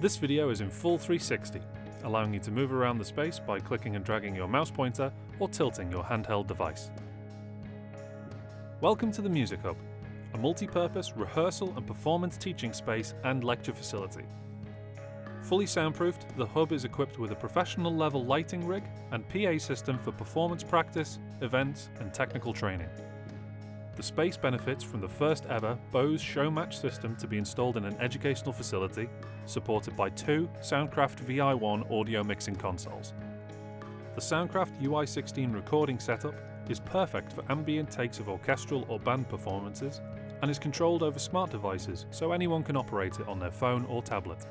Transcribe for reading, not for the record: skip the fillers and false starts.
This video is in full 360, allowing you to move around the space by clicking and dragging your mouse pointer or tilting your handheld device. Welcome to the Music Hub, a multi-purpose rehearsal and performance teaching space and lecture facility. Fully soundproofed, the Hub is equipped with a professional level lighting rig and PA system for performance practice, events and technical training. The space benefits from the first ever Bose Showmatch system to be installed in an educational facility, supported by 2 Soundcraft Vi1 audio mixing consoles. The Soundcraft Ui16 recording setup is perfect for ambient takes of orchestral or band performances and is controlled over smart devices so anyone can operate it on their phone or tablet.